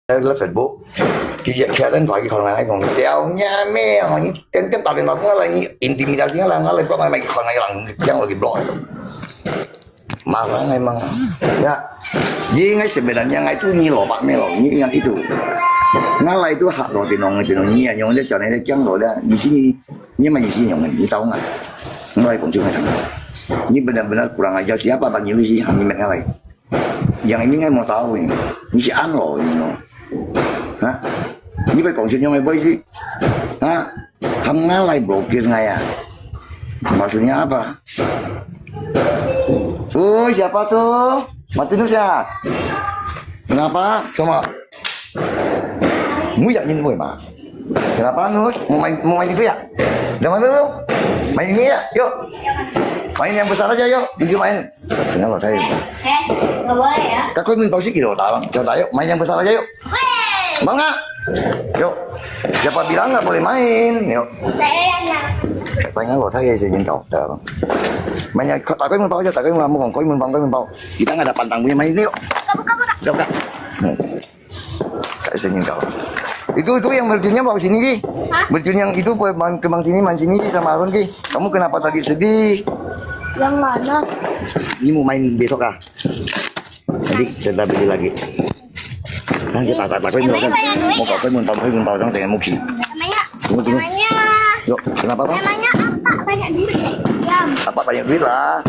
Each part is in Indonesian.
lớp Facebook kia điện thoại còn lại còn đeo nha mẹ cái tao điện thoại cũng là như intimidasi là nó lên có mày còn này là jangan lagi blok itu marah memang ya jadi sebenarnya itu nyilo pak melo yang itu ngalah itu hak lo tinong iya yang dia chọn này chẳng lo đã di sini nhưng mà di sini yang mình tahu nggak ngalah cũng cuma thằng ini benar-benar kurang ajar siapa bang Yuli sih hanya ngalah yang ini kan mau tahu ini si An lo ini no hah ini phải còn chuyện nhau mày bơi sih hah kamu ngalah blokir nggak ya maksudnya apa siapa tuh Martinus ya kenapa coba mu ya ini boy mah kenapa Nus mau main itu ya udah main dulu main ini ya yuk main yang besar aja yuk bisa main kenapa tadi nggak boleh ya kakak minta sih kilo tahu coba yuk main yang besar aja yuk bangga yuk siapa bilang nggak boleh main yuk saya yang Tanya lo thấy gì nhìn cậu được mainnya tak có bao giờ tak có mau còn có kita nggak ada pantang punya main ini yuk udah kayak saya nhìn cậu itu yang berjunya bawa sini Ki berjun yang itu kembang sini main sini sama Arun Ki kamu kenapa tadi sedih yang mana ini mau main besok kah jadi saya beli lagi nah kita tak mau kau mau tahu dengan Muki tunggu yuk kenapa Bang? namanya apa banyak duit ya Apa banyak duit lah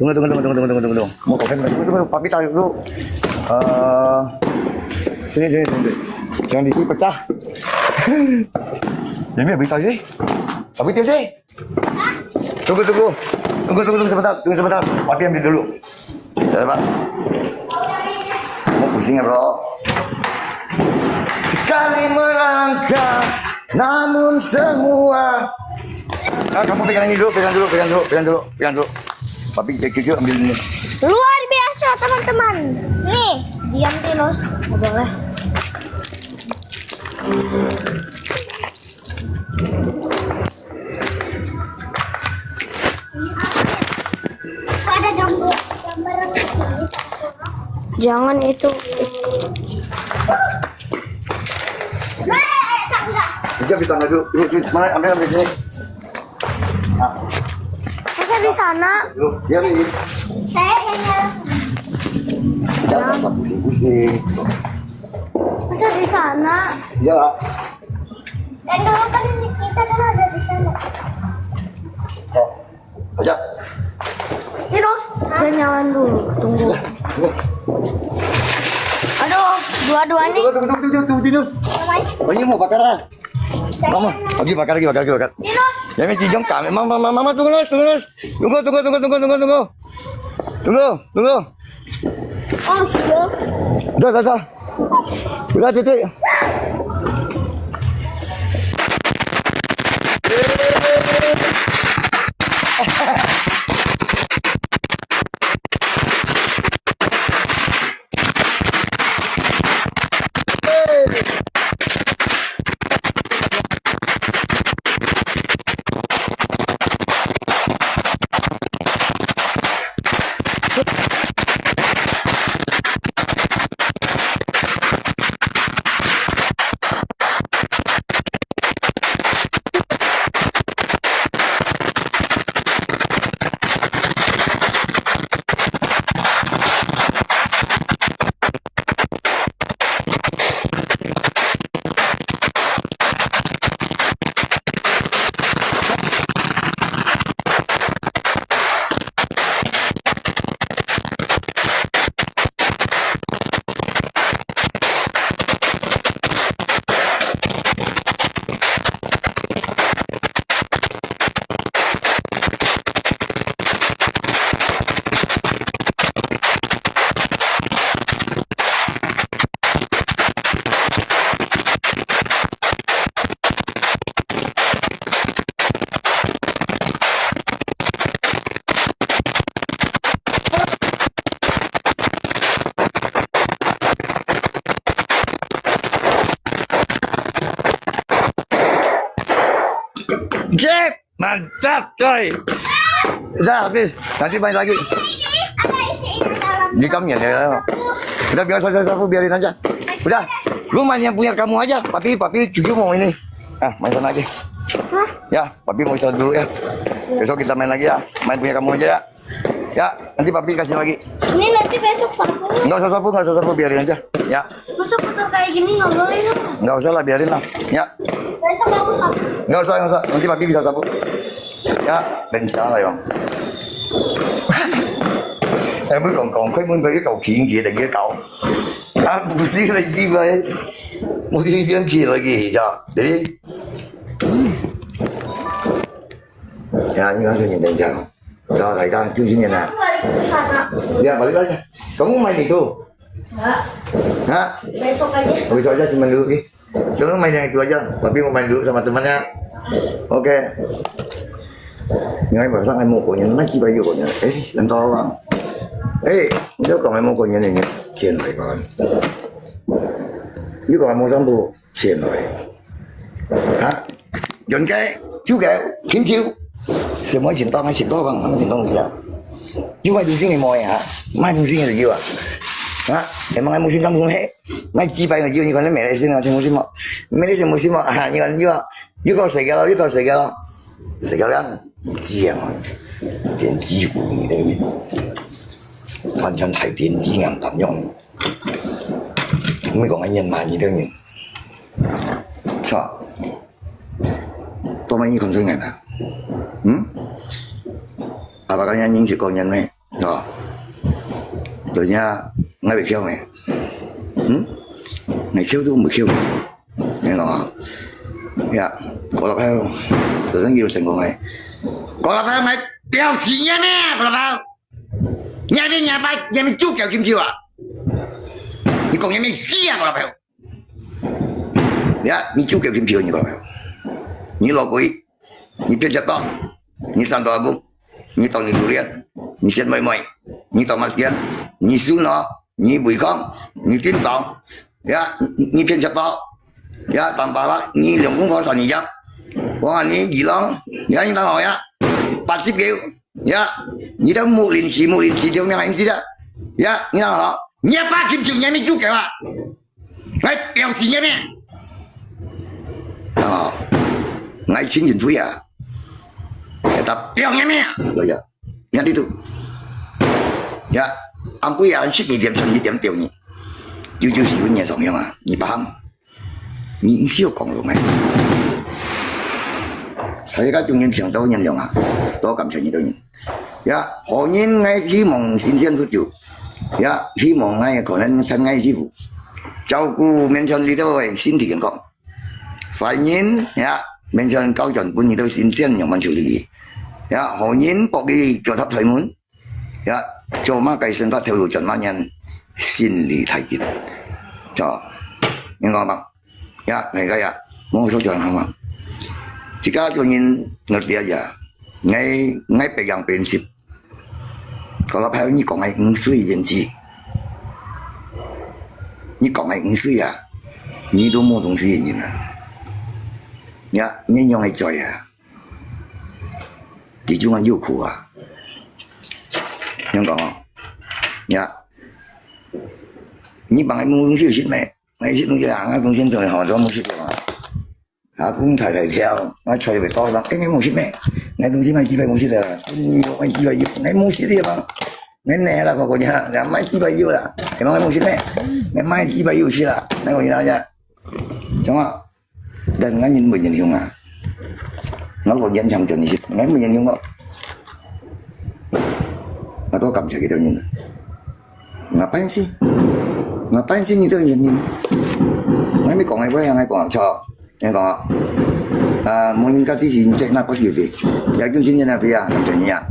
tunggu mau kau tunggu papi tahu dulu sini jangan di sini pecah jadi habis tahu sih habis tahu sih tunggu sebentar papi ambil dulu ya Pak mau pusing ya bro sekali melangkah namun semua kamu pegang dulu papi cucu ambil ini luar biasa teman-teman nih diam terus nggak boleh ada gambar jangan itu dia bisa dulu mana ambil sini masa di sana dia nih saya yang jangan pusing masa di sana ya dan dulu kan kita kan ada di sana aja terus saya nyalain dulu tunggu aduh dua-duanya tunggu oh ini mau bakar lah mama lagi bakar ya mesti jom kami mama tunggu oh sudah udah titik Jack, mantap coy. Udah habis, nanti main lagi. ada isi dalam Di kamnya ya. Udah biar saja biarin aja. Udah, lu main yang punya kamu aja. Papi cucu mau ini. Ah, main sana aja. Hah? Ya, papi mau istirahat dulu ya. Besok kita main lagi ya. Main punya kamu aja ya. Ya, nanti papi kasih lagi. Ini nanti besok sapu. Nggak usah sapu, biarin aja. Ya, Masa kotor kayak gini nggak boleh dong. nggak usah lah, biarin lah. Ya, Besok aku sapu. nggak usah. Nanti papi bisa sapu. Ya, dan salah ya. Em mới còn khuyết muốn cái cầu kiện gì đừng cái cầu bù xí là gì vậy một cái chuyện kia là gì cho để ya ini kan saya nhìn chào cho thầy ta chú xin nhìn nè ya balik aja kamu main itu hah Besok aja. besok aja main dulu nih kamu main yang itu aja tapi mau main dulu sama temannya oke ngay bảo rằng em mua của nhân mấy chi bao nhiêu của nhân ấy làm to không ê nếu còn em mua của nhân này nhỉ tiền rồi còn nếu còn em mua sản phụ tiền rồi hả dọn cái chú kẹo kiếm chiếu xem mấy chuyện to hay chuyện to bằng mấy chuyện to gì à chú mai thường xuyên ngày mồi hả mai thường xuyên ngày gì à hả em mang em mua xin sản phụ hết mai chi bay mà chiếu như con lấy mẹ lại xin mà thì mua xin mà mấy đứa xem mua xin mà à như con như con sợi cái đó sợi cái đó鸡啊，變雞骨你的人，完全係變雞眼咁樣。咩講緊人萬二的人，錯，多乜嘢咁衰人啊？爸爸講人認識講人咩？錯，就係我被敲咩？你敲都唔敲，你講啊？呀，我落去，就想要成功係。Còn là bao mày đeo xì nha mẹ, còn là bao nhà bên nhà bên chú kẹo kim chiêu à nhưng còn nhà bên kia còn là bao ya như chú kẹo kim chiêu như còn là bao như lò quỷ như piên chặt to như san to agung như tàu như durian như sen mây mây như tàu masian như su nó như bùi con như tin tàu ya như piên chặt to ya tambah lah như lượng cũng có sản như vậy còn như gì lắm ya như tao hỏi á 80 triệu ya你都冇聯繫條命係知啦呀你睇下你100triệu nhà mình chú kẹo à ngay đeo xì nhà mẹ ngay chính nhìn vui à người ta đeo nhà mẹ rồi giờ nhà đi tu ya anh bây giờ anh識你點成一點掉你就喜歡你什麼樣啊你把你需要講咯咩大家仲要長多人用啊，多感謝你多人。呀，何人我希望先生不做，呀，希望我可能親愛師傅照顧面上呢度係身體健康。發現呀，面上高盡半年都先生用問處理。呀，何人博嘅腳踏腿門，呀，做乜計算法條路盡萬人心理體檢，就你講吧，呀，係個呀，冇所做係嘛。Jika ingin ngerti aja, ngai pegang prinsip. Kalau hal ini kok ngai ngusui janji, ni kok ngai ngusui ya, ni都冇東西原因啊，呀，你用嚟做呀，其中嘅要求啊，香港啊，呀，你幫佢冇東西有識咩？你識東西啊，我東西做學咗冇識嘅嘛。cũng thầy theo nó chơi về to lắm cái mua ship này ngày東西買幾百冇ship啦買幾百要ngày冇ship đi mà ngày nè là có nhà là買幾百要啦thì nó冇ship này ngày買幾百要ship啦này có gì đâu nha đúng không dan nga nhìn mình nhìn hiểu à nó còn dân trong trường ship ngày mình nhìn hiểu không mà tôi cảm thấy cái tự nhiên ngapain sih như tôi nhìn ngày mới còn ngày với ngày còn cho Yang kau, mengingkati sini cek nak pasti lebih. Ya tu sini nak ya, namanya.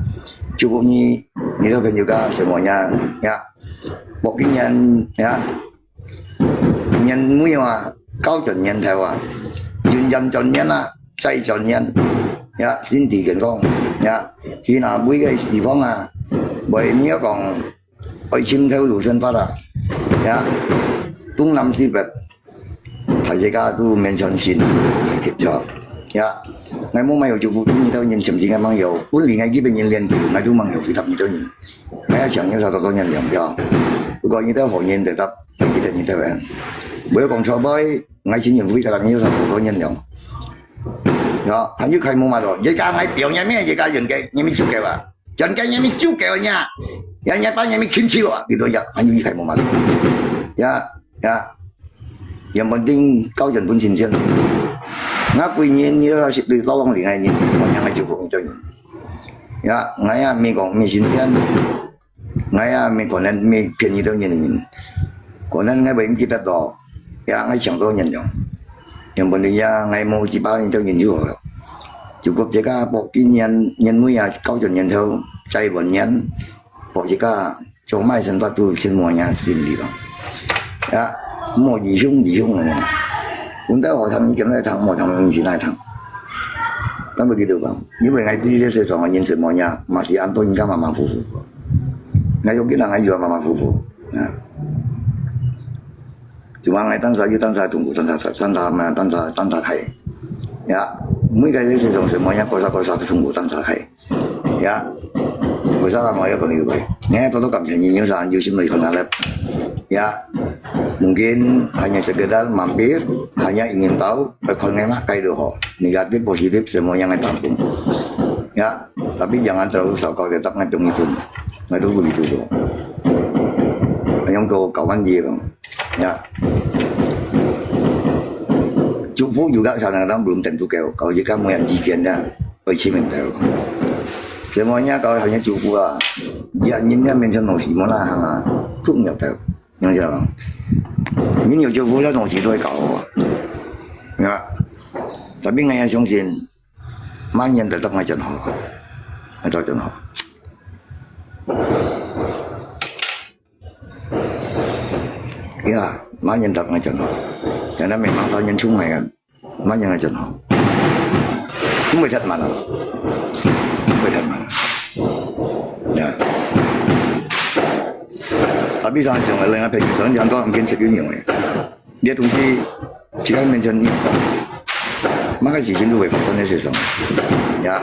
Cukup ni tu kan juga semuanya ya. Pokoknya ya, nhân mũi mà cao chuẩn nhân theo à, chuyên nhân chuẩn nhân à, chạy chuẩn nhân, ya xin tỷ kiện con, ya khi nào mũi cái地方啊，bởi nhớ còn ở chim theo lũ sinh phát à, ya Đông Nam Tây Bắc.大家都面向線解決咗，呀！我冇買有祝福你到人，甚至我網友本年我基本人練條，我都網友回答你到人，我一場有受到多人兩票，不過你都學人對答，就記得你到人， bữa còn cho bơi ngay chính nhiệm vui là nhiều thằng có nhân nhộng đó thằng như khai mua mà rồi dây ca ngay tiểu nhà mẹ dây ca dần cái nhà mẹ chụp kẹo à dần cái nhà mẹ chụp kẹo nha nhà ba nhà mẹ kim chiu à thì tôi giờ anh như khai mua mà rồi ya yang penting kau jangan pun sincere ngaku nhiên như là sự tự lo lắng liền này nhìn mọi nhà ngay chịu phục cho nhìn ya ngay mình còn mình sincere ngay mình còn nên mình phiền như tôi nhìn còn nên ngay bệnh kita đó ya ngay chẳng tôi nhìn nhung yang penting ya ngay mau chỉ bao nhiêu tôi nhìn chứ rồi cukup jika pokoknya nhân mũi ya kau jangan nhân theo cai buồn nhân pokoknya cho mai sinh phát tu trên mọi nhà xin đi đó ya mua gì hung này cũng tới hội thằng như kiểu này thằng một thằng gì này thằng đó mới gitu bang như vậy ngày đi đi sẽ xong nhân sự mọi nhà masih anto hingga mama fufu ngày hôm kia là ngày vừa mama fufu cuma ngày tan saya tunggu tan sa khai ya mỗi cái sẽ xong semuanya kosa tunggu tan sa khai ya vì sao mọi người còn như vậy nghe tôi cảm thấy nhiều sao nhiều xin lỗi không là ya mungkin hanya sekedar mampir hanya ingin tahu kalau memang kayak doh negatif positif semuanya nggak tampung ya tapi jangan terlalu sok tetap ngadung itu begitu tuh yang kau kawan gì bang ya祝福juga kadang-kadang belum tentu kalau jika mau yang jigennya tahu semuanya kalau hanya祝福啊ya nhìn面前东西么啦重要的你知道吗你有祝福那东西都會搞啊tapi ngay相信萬人得ngay真好做真好ya萬人得ngay真好karena memang saya chung này萬人ngay真好không phải thật mà nào ya tapi sama siapa lain apa yang soalnya jangan mungkin ceknya ni dia东西jika mention maka事情都會發生一些什麼呀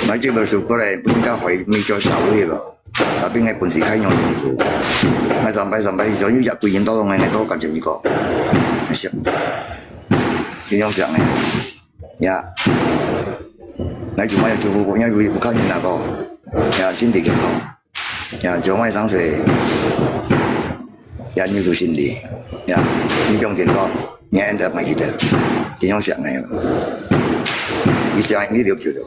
買這本書過來不應該會未做手嘅咯tapi ngay本事開用ngay sampai所以入會演多ngay多感覺一個係這樣想嘅呀ngay cuma yang cukup pokoknya bukan yang apa ya sindi gitu ya cuma yang saya ya như tôi sindi ya như trong tiền con nhà anh đã mày gì đấy thì nhau想này你想你就hiểu được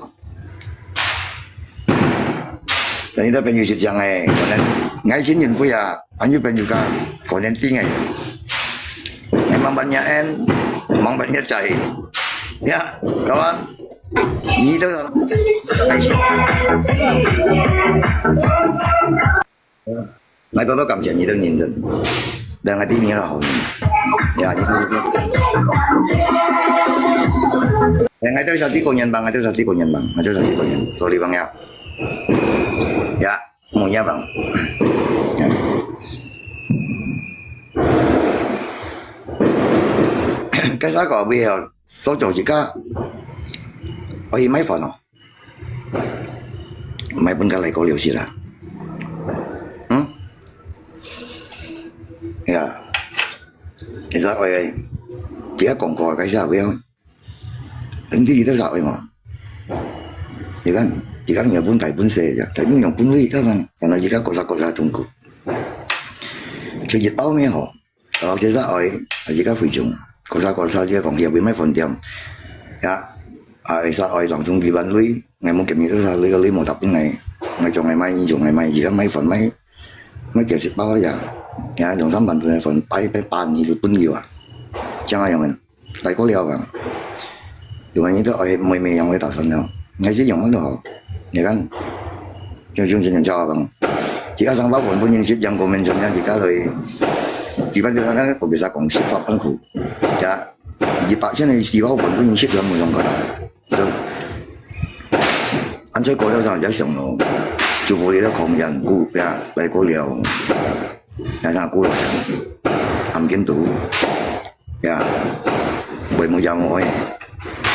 dan itu penyu siang này còn nên ngay chính nhìn bây giờ anh như penyu cả còn nên tiếng này memang banyak en memang banyak cai ya kawan你都lại có cảm nhận như đang nhìn thấy đang là tin nhớ là hậu ya ngay tới sao tí cô nhân bằng ngay tới sao tí cô nhân sorry bang ya mau ya bang cái sao có bây giờ số chỗ chỉ có ở mấy phần nào mấy bên cái này có điều gì là ya thì sao vậy chỉ còn có cái sao vậy không tính gì đó sao vậy mà chỉ có nhiều vốn tài vốn xe chứ tại những vốn gì các bạn còn là chỉ có sao trung quốc cho dịch báo mấy họ ở chế sao vậy chỉ có phụ dùng có sao chứ còn nhiều với mấy phần tiền ya sao vậy làm xong thì bạn lấy ngày một kiểm nghiệm sao lấy một tập cái này ngày chọn ngày mai chỉ có mấy phần mấy kiểu dịch báo giờ ya dùng sắm bản phần bay bàn thì được nhiều à chẳng ai mình lại có liều bằng dù anh itu mày dùng cái tạo phần nào ngay sử dụng nó đồ ya kan cho chương trình cho bằng chỉ có sang báo buồn nhân sự dân của mình xong chỉ có rồi chỉ bắt được cái của bisa còn xếp pháp công cụ ya chỉ bảo trên này xí báo buồn nhân sự là một dòng cái đó anh chơi cổ đâu sao chắc xong rồi祝福你都狂人估呀嚟過了ya sang估來含見到ya為冇有愛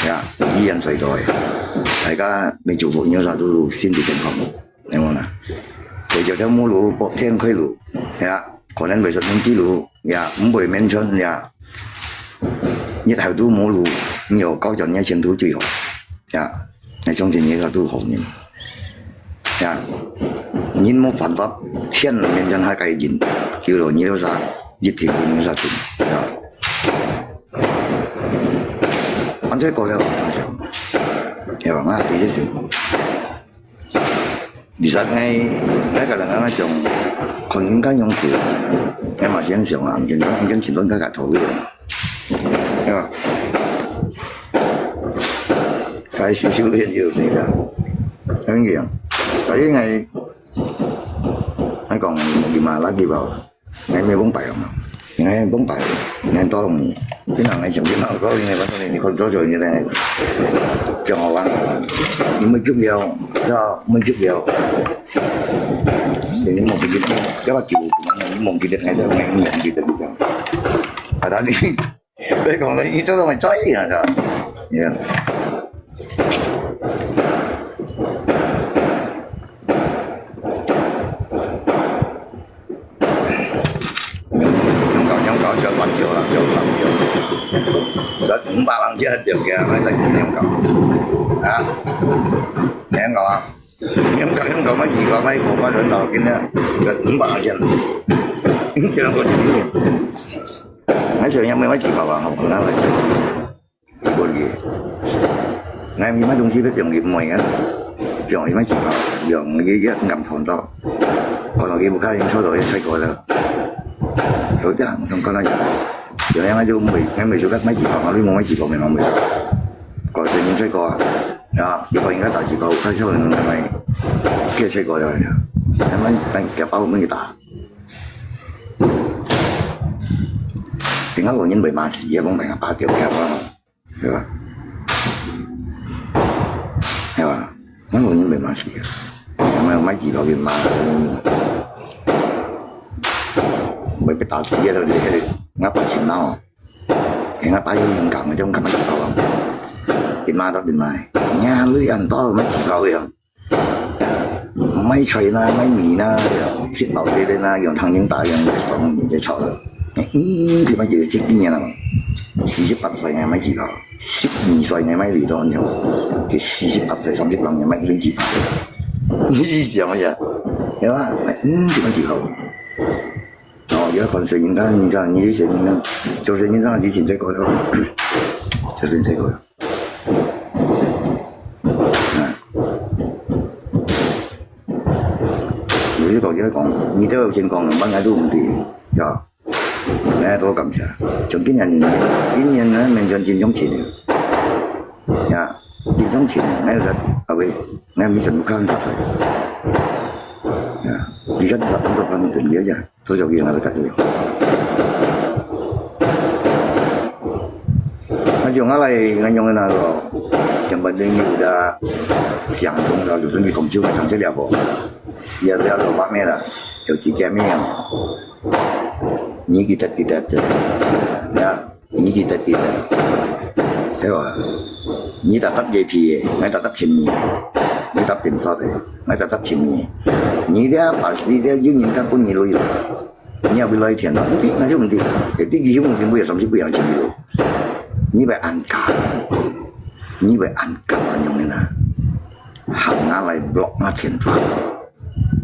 呀依人世代大家未祝福nhau sao都先至健康你明嘛為咗條馬路博天開路呀可能為實通之路呀唔會mention呀日後都冇路，有高人一前途最好呀！你相信呢個都好人呀！人冇辦法，天面前還計人，叫做你都啥，一天不能啥天呀！反正過了大上，又話啱啲先。其實我個人啱上，คน應該用佢，我嘛想上啊，見到跟前端加個圖嘅，係嘛？介少少嘅要嚟㗎，咁樣，所以我講gimana lagi bro, may bóng bèo mà, ngay bóng bèo, ngay to lòng nhỉ, cái nào ngay chẳng biết nào có như này bắt đầu này con to rồi như này, cho họ ăn, nhưng mới chút dầu, cho mới chút dầu, thì những một cái gì, các bác chịu, những một cái gì này thôi, ngay không nhận gì được đâu, à đó đi, đây còn lấy chỗ đâu mà cháy à rồi, yeah. Cầu cho bằng nhiều là cho bằng nhiều rất cũng ba lần chết được kìa mấy tay em cầu đó em cầu mấy gì có mấy phụ có lớn đầu kia nữa rất cũng ba lần chết chứ không có chuyện gì mấy giờ em mấy chị bảo học của nó là chết buồn gì ngay mấy đồng chí biết dùng nghiệp mồi á rồi mấy chị bảo dùng cái ngầm thòn to còn là cái một cái số đội xoay coi là hiểu chứ không có nói gì giờ em aja em mày số các mấy chị bảo nó đi mua mấy chị bảo mày ngon mày còn tự nhiên xoay coi đó cái phần cái tài chị bảo cái số mày kia xoay coi rồi em mới tăng kẹp áo mấy người ta thì nó còn những bề mà xì bóng mày ba tiểu kẹp đó hiểu không hiểu không nó còn những bề mà xì em mấy chị bảo bề mà bởi cái tao sĩ rồi thì ngáp vào chuyện nào cái ngáp bao nhiêu những cảm ở trong cảm giác tao không tiền ma đó tiền mai nhà lưới ăn to mấy chỉ cầu rồi mấy trời na mấy mì na xịt bảo đây đây na dùng thằng những tài dùng để sống để chọn rồi thì mấy chỉ cái nhà nào 48歲嘅咪字頭，12歲嘅咪嚟到咗，佢48歲甚至兩嘅咪呢字頭，呢時候乜嘢？係嘛？點乜字頭？哦，而家看攝影家，你知道，你啲攝影家做攝影家之前追過咯，就先追過。有些國家講，你都有先講，乜嘢都唔掂，呀。哎，多感謝，從今年呢，面向戰爭前呀，戰爭前呢個後尾，我以前都靠10歲，呀，而家10多分定嘢啫，都做嘢我都得嘅。那像我來，我用的那個日本的有的相同的，就是你講究的長期療法，療到8年了，有時間沒有。你kita tidak ya你kita tidak thế rồi你tetap JP nggak tetap sini你tetap pensar nggak tetap sini你dia pasti dia ingin kan pun nilai你要不來填了nanti那就nanti jadi dia mungkin boleh sampai boleh sini dulu你被安卡你被安卡yang mana hak ngalai blok ngaten tuh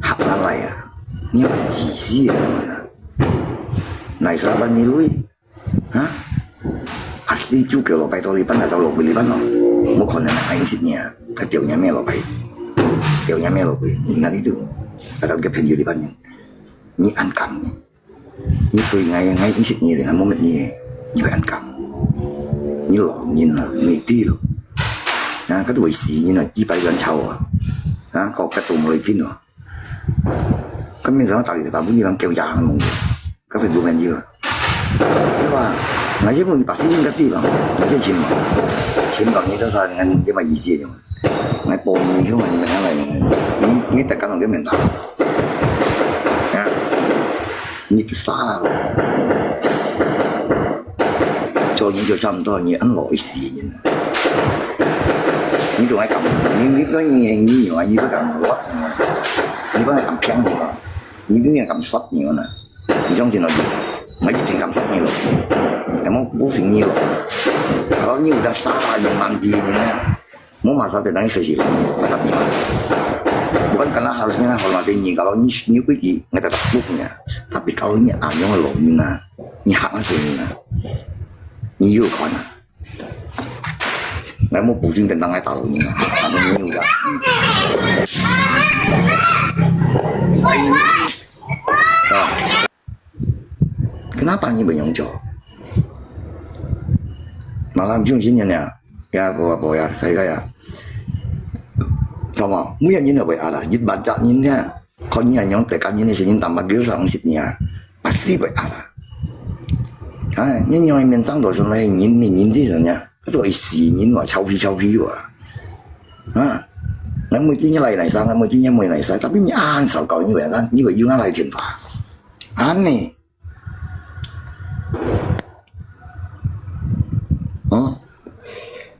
hak ngalai ya你被指示ya mana này sao bao nhiêu lưới hả pasti juga lo bay tolipan atau lo belipan lo mau konon aingsiknya ke tiaunya melo bay ingat itu atau ke penjuru di depannya ni ankam ni tôi ngay ingsiknya dengan momennya ni bay ankam ni lo ni ti lo nah cái tuổi xì như là chỉ bay gần chầu hả có cái tụm lời pin rồi cái mình sao tạo được tạo như là kêu già không có phải đủ bao nhiêu nhưng mà ngày trước mình bác sĩ những cái gì mà ngày trước chiếm bằng như thế sao ngành cái mà gì xí rồi ngày bộ như thế mà mình nói là nghĩ tất cả là cái mình tạo nha như cái xa rồi cho những chỗ chăm to như ăn lỗi xí như này những tụi ai cầm những cái như nhiều ai như cái cầm lót như cái cầm khen gì mà những cái cầm sót nhiều nè你相信我，我一定感受你咯。emang pusing nih loh. Kalau ini udah salah yang mandi ini, mau masalah tentang sesi tetap iman. Bukan karena harusnya hormatin ini. Kalau ini pergi nggak tetap buknya. Tapi kalau ini anyong loh ini hak masih ini yuk kawan. Nggak mau pusing tentang itu tahu ini. Tapi ini udah. Nah, kenapa ini banyak jauh? Malam Jumat ya, ya bawa ya, saya ya. Sama, mungkin ini apa ada? Jadi baca ini ya, kalau ini yang tekan ini sini tambah dia sang sitnya, pasti ada. Ah, ini yang menang tu sebenarnya ini sebenarnya, itu isi ini wah cawi wah. Ah, nggak mungkin lai sang, nggak mungkin lai sang, tapi ini ansal kau ini kan, ini juga lai kenapa? Aneh.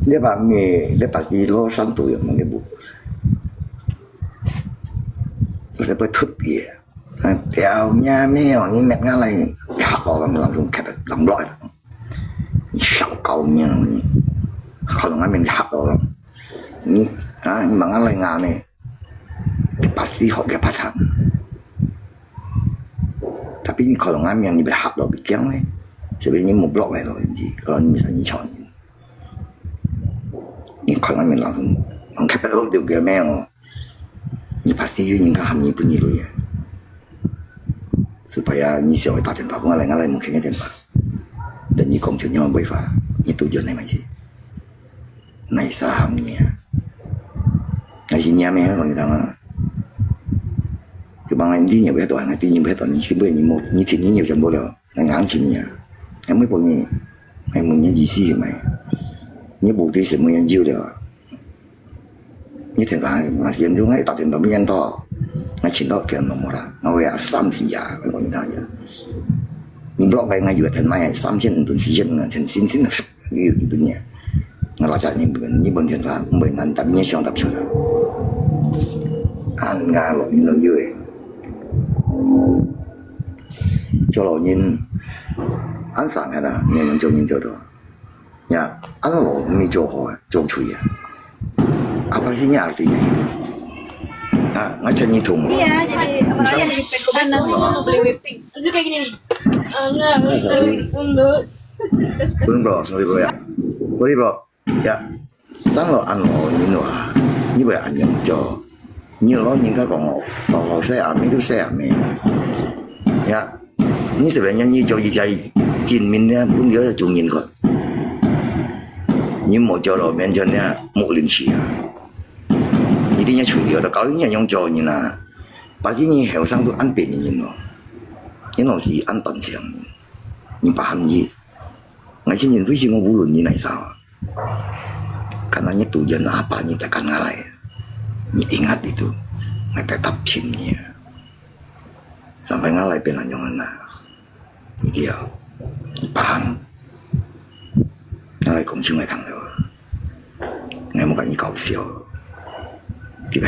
Dia pasti lo santu yang mengibu. Terus apa tuh dia? Tiaunya meo ini mek ngalai. Ya orang langsung kata lamblok itu. Siap kaunya ini. Kalau ngamen hak orang. Ini ini mangalai ngane. Pasti hok dia patang. Tapi ini kalau ngamen yang dibehak lo bikin nih. Sebenarnya mau blok lah lo ini. Kalau ini misalnya cowoknya. Ini kalau ngamen langsung angkat lo juga meo. Ini pasti ini kan hamil bunyi lo ya. Supaya ini siapa tak tempat ngalai mungkinnya tempat. Dan ini komputernya mau berapa? Ini tujuannya macam. Naik sahamnya. Naik sini ame kalau kita mah. Kebangan ini ya betul, nanti ini betul ni sih boleh ni mau ni sini ni macam boleh. Ngang sini ya. Yang mai punya, mai punya jisi mai. Ni bukti semua yang jauh dia. Ni tempat masih yang tu ngai tak tempat yang tu. Ngai cinta kian nomor lah. Ngai ya 3-4ya kalau kita ya. Ni blok ngai juga tempat 3,000吨时间呢，很新鲜的，一年。我老家你本天发没难，但你想得出来。按家老人都要的，做老人按上嘅啦，你能做人做到。呀，按老没做好啊，做出呀，apa sih yang artinya itu? Nah, ngajak nyitung. Iya, jadi makanya lagi pengen nanti mau beli whipping. Itu kayak gini nih. Enggak, belum bro, bro ya. Boleh bro, ya. Sang lo an lo ni lo ah, ni boleh an yang jo. Ni lo ni kan kalau saya ame itu saya ame. Ya, ini sebenarnya ni jo jadi jinminnya pun dia jungin kok. Ni mau jo lo menjennya muklinci ya. Jadinya cuy ada kalau ini yang jo ni na, pasti ni helsang tu an ni lo. Ini lo si an tan siang ni, ni paham ni. Ngai sini tu si mau bulun ni nai sawa. Karena ni tujuan apa ni takkan ngalai. Ni ingat itu, ngai tetap cimnya. Sampai ngalai pelan yang mana. Ni dia, ni paham. Ngalai kong cing ngai kang leo. Ngai mau kan ni kau siao. Dia